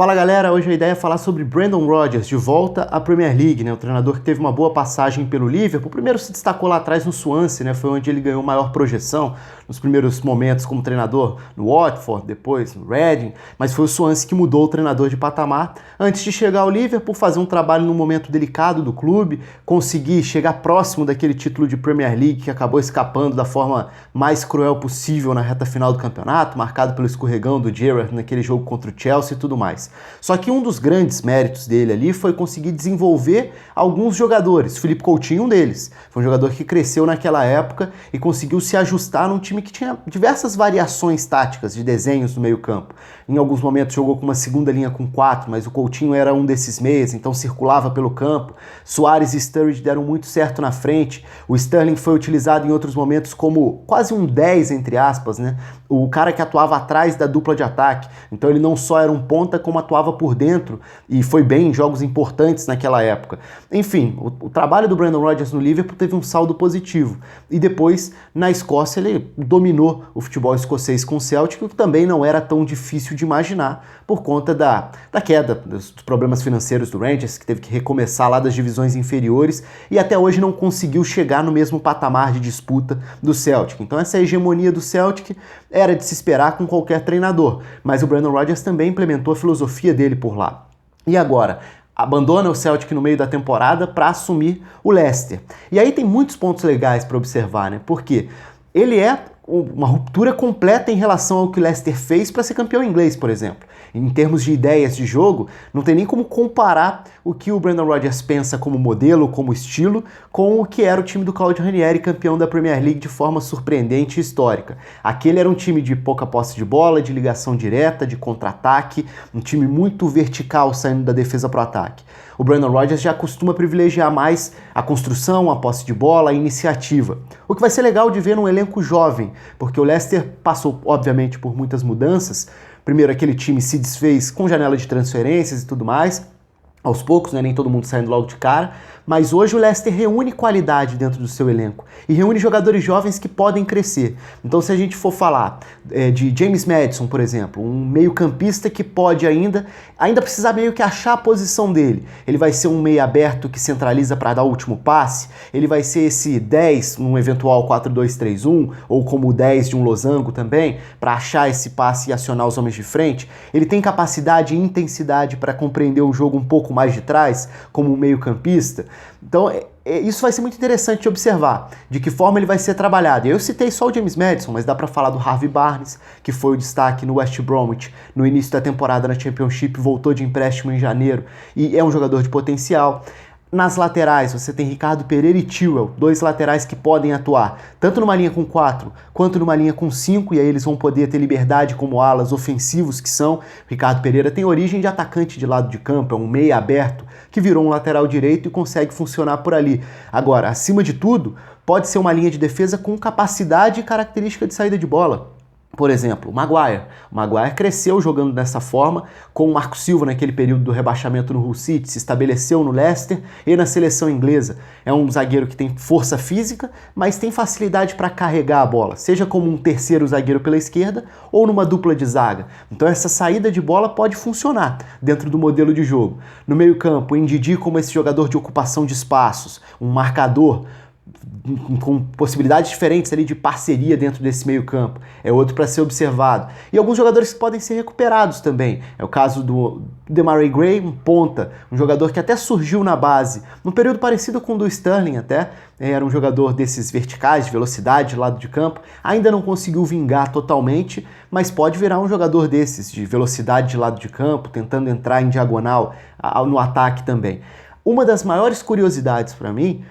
Fala galera, hoje a ideia é falar sobre Brendan Rodgers, de volta à Premier League, né? O treinador que teve uma boa passagem pelo Liverpool, primeiro se destacou lá atrás no Swansea, né? Foi onde ele ganhou maior projeção nos primeiros momentos como treinador no Watford, depois no Reading, mas foi o Swansea que mudou o treinador de patamar antes de chegar ao Liverpool, fazer um trabalho num momento delicado do clube, conseguir chegar próximo daquele título de Premier League que acabou escapando da forma mais cruel possível na reta final do campeonato, marcado pelo escorregão do Gerrard naquele jogo contra o Chelsea e tudo mais. Só que um dos grandes méritos dele ali foi conseguir desenvolver alguns jogadores. Philippe Coutinho, um deles. Foi um jogador que cresceu naquela época e conseguiu se ajustar num time que tinha diversas variações táticas de desenhos no meio campo. Em alguns momentos jogou com uma segunda linha com 4, mas o Coutinho era um desses meias, então circulava pelo campo. Suárez e Sturridge deram muito certo na frente. O Sterling foi utilizado em outros momentos como quase um 10, entre aspas, né? O cara que atuava atrás da dupla de ataque. Então ele não só era um ponta, como atuava por dentro e foi bem em jogos importantes naquela época. Enfim, o trabalho do Brendan Rodgers no Liverpool teve um saldo positivo. E depois, na Escócia, ele dominou o futebol escocês com o Celtic, o que também não era tão difícil de imaginar por conta da queda, dos problemas financeiros do Rangers, que teve que recomeçar lá das divisões inferiores e até hoje não conseguiu chegar no mesmo patamar de disputa do Celtic. Então essa hegemonia do Celtic era de se esperar com qualquer treinador, mas o Brendan Rodgers também implementou a filosofia dele por lá. E agora? Abandona o Celtic no meio da temporada para assumir o Leicester. E aí tem muitos pontos legais para observar, né? Porque ele é uma ruptura completa em relação ao que o Leicester fez para ser campeão inglês, por exemplo. Em termos de ideias de jogo, não tem nem como comparar o que o Brendan Rodgers pensa como modelo, como estilo, com o que era o time do Claudio Ranieri, campeão da Premier League de forma surpreendente e histórica. Aquele era um time de pouca posse de bola, de ligação direta, de contra-ataque, um time muito vertical saindo da defesa para o ataque. O Brendan Rodgers já costuma privilegiar mais a construção, a posse de bola, a iniciativa. O que vai ser legal de ver num elenco jovem, porque o Leicester passou, obviamente, por muitas mudanças. Primeiro, aquele time se desfez com janela de transferências e tudo mais, aos poucos, né? Nem todo mundo saindo logo de cara, mas hoje o Leicester reúne qualidade dentro do seu elenco e reúne jogadores jovens que podem crescer. Então se a gente for falar de James Maddison, por exemplo, um meio-campista que pode ainda precisar meio que achar a posição dele. Ele vai ser um meio aberto que centraliza para dar o último passe, ele vai ser esse 10 num eventual 4-2-3-1 ou como o 10 de um losango também, para achar esse passe e acionar os homens de frente. Ele tem capacidade e intensidade para compreender o jogo um pouco mais de trás, como um meio-campista. Então, isso vai ser muito interessante de observar, de que forma ele vai ser trabalhado. Eu citei só o James Maddison, mas dá para falar do Harvey Barnes, que foi o destaque no West Bromwich no início da temporada na Championship, voltou de empréstimo em janeiro e é um jogador de potencial. Nas laterais, você tem Ricardo Pereira e Chilwell, dois laterais que podem atuar, tanto numa linha com 4, quanto numa linha com 5, e aí eles vão poder ter liberdade como alas ofensivos que são. Ricardo Pereira tem origem de atacante de lado de campo, é um meia aberto, que virou um lateral direito e consegue funcionar por ali. Agora, acima de tudo, pode ser uma linha de defesa com capacidade e característica de saída de bola. Por exemplo, o Maguire. O Maguire cresceu jogando dessa forma, com o Marco Silva naquele período do rebaixamento no Hull City, se estabeleceu no Leicester e na seleção inglesa. É um zagueiro que tem força física, mas tem facilidade para carregar a bola, seja como um terceiro zagueiro pela esquerda ou numa dupla de zaga. Então essa saída de bola pode funcionar dentro do modelo de jogo. No meio-campo, o Ndidi como esse jogador de ocupação de espaços, um marcador, com possibilidades diferentes ali de parceria dentro desse meio campo, é outro para ser observado. E alguns jogadores que podem ser recuperados também, é o caso do Demarai Gray, um ponta, um jogador que até surgiu na base, num período parecido com o do Sterling até, era um jogador desses verticais, de velocidade, de lado de campo, ainda não conseguiu vingar totalmente, mas pode virar um jogador desses, de velocidade de lado de campo, tentando entrar em diagonal no ataque também. Uma das maiores curiosidades para mim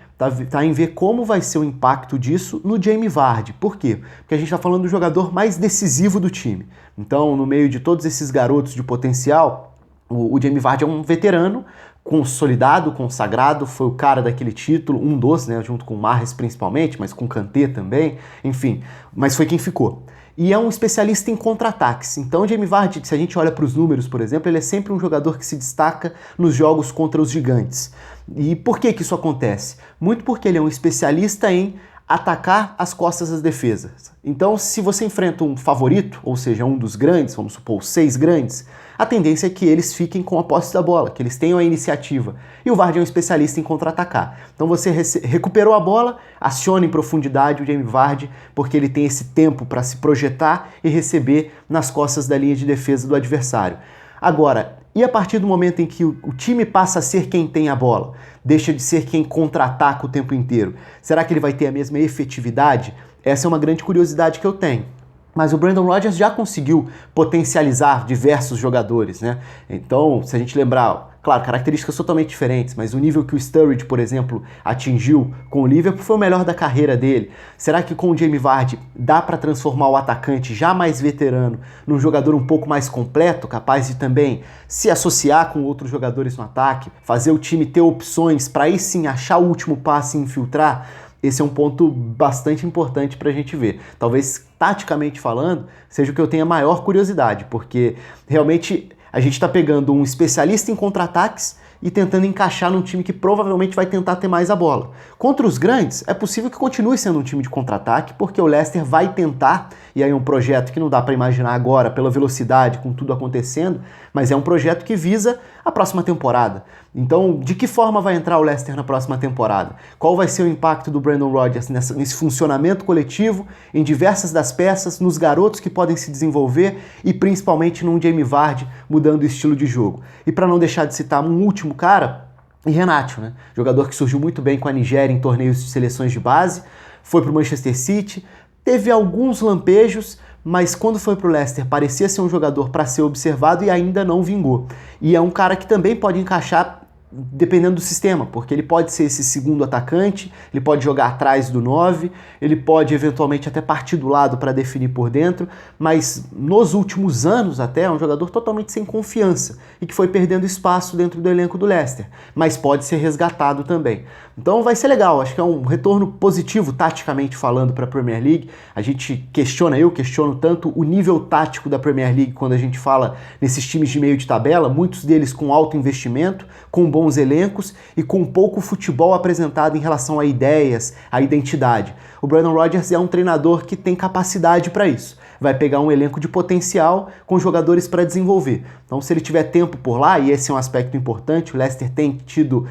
tá em ver como vai ser o impacto disso no Jamie Vardy. Por quê? Porque a gente está falando do jogador mais decisivo do time. Então, no meio de todos esses garotos de potencial, o Jamie Vardy é um veterano, consolidado, consagrado, foi o cara daquele título, um dos, né, junto com o Mahrez principalmente, mas com o Kanté também, enfim, mas foi quem ficou. E é um especialista em contra-ataques. Então o Jamie Vardy, se a gente olha para os números, por exemplo, ele é sempre um jogador que se destaca nos jogos contra os gigantes. E por que isso acontece? Muito porque ele é um especialista em atacar as costas das defesas. Então, se você enfrenta um favorito, ou seja, um dos grandes, vamos supor, os 6 grandes, a tendência é que eles fiquem com a posse da bola, que eles tenham a iniciativa. E o Vardy é um especialista em contra-atacar. Então você recuperou a bola, aciona em profundidade o Jamie Vardy, porque ele tem esse tempo para se projetar e receber nas costas da linha de defesa do adversário. Agora, e a partir do momento em que o time passa a ser quem tem a bola, deixa de ser quem contra-ataca o tempo inteiro, será que ele vai ter a mesma efetividade? Essa é uma grande curiosidade que eu tenho. Mas o Brendan Rodgers já conseguiu potencializar diversos jogadores, né? Então, se a gente lembrar, claro, características totalmente diferentes, mas o nível que o Sturridge, por exemplo, atingiu com o Liverpool foi o melhor da carreira dele. Será que com o Jamie Vardy dá para transformar o atacante já mais veterano num jogador um pouco mais completo, capaz de também se associar com outros jogadores no ataque, fazer o time ter opções para aí sim achar o último passe e infiltrar? Esse é um ponto bastante importante para a gente ver. Talvez, taticamente falando, seja o que eu tenha maior curiosidade, porque realmente a gente está pegando um especialista em contra-ataques e tentando encaixar num time que provavelmente vai tentar ter mais a bola. Contra os grandes, é possível que continue sendo um time de contra-ataque, porque o Leicester vai tentar, e aí é um projeto que não dá para imaginar agora pela velocidade, com tudo acontecendo, mas é um projeto que visa a próxima temporada. Então, de que forma vai entrar o Leicester na próxima temporada? Qual vai ser o impacto do Brendan Rodgers nesse funcionamento coletivo, em diversas das peças, nos garotos que podem se desenvolver e principalmente num Jamie Vardy mudando o estilo de jogo? E para não deixar de citar um último cara, Iheanacho, né? Jogador que surgiu muito bem com a Nigéria em torneios de seleções de base, foi para o Manchester City, teve alguns lampejos, mas quando foi para o Leicester parecia ser um jogador para ser observado e ainda não vingou. E é um cara que também pode encaixar dependendo do sistema, porque ele pode ser esse segundo atacante, ele pode jogar atrás do 9, ele pode eventualmente até partir do lado para definir por dentro, mas nos últimos anos até é um jogador totalmente sem confiança e que foi perdendo espaço dentro do elenco do Leicester, mas pode ser resgatado também. Então vai ser legal, acho que é um retorno positivo taticamente falando para a Premier League. A gente eu questiono tanto o nível tático da Premier League quando a gente fala nesses times de meio de tabela, muitos deles com alto investimento, com bons elencos e com pouco futebol apresentado em relação a ideias, a identidade. O Brendan Rodgers é um treinador que tem capacidade para isso. Vai pegar um elenco de potencial com jogadores para desenvolver. Então, se ele tiver tempo por lá, e esse é um aspecto importante, o Leicester tem tido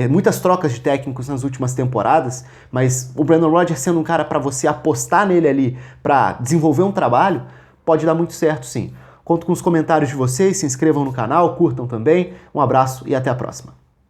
muitas trocas de técnicos nas últimas temporadas, mas o Brendan Rodgers sendo um cara para você apostar nele ali para desenvolver um trabalho, pode dar muito certo sim. Conto com os comentários de vocês, se inscrevam no canal, curtam também. Um abraço e até a próxima.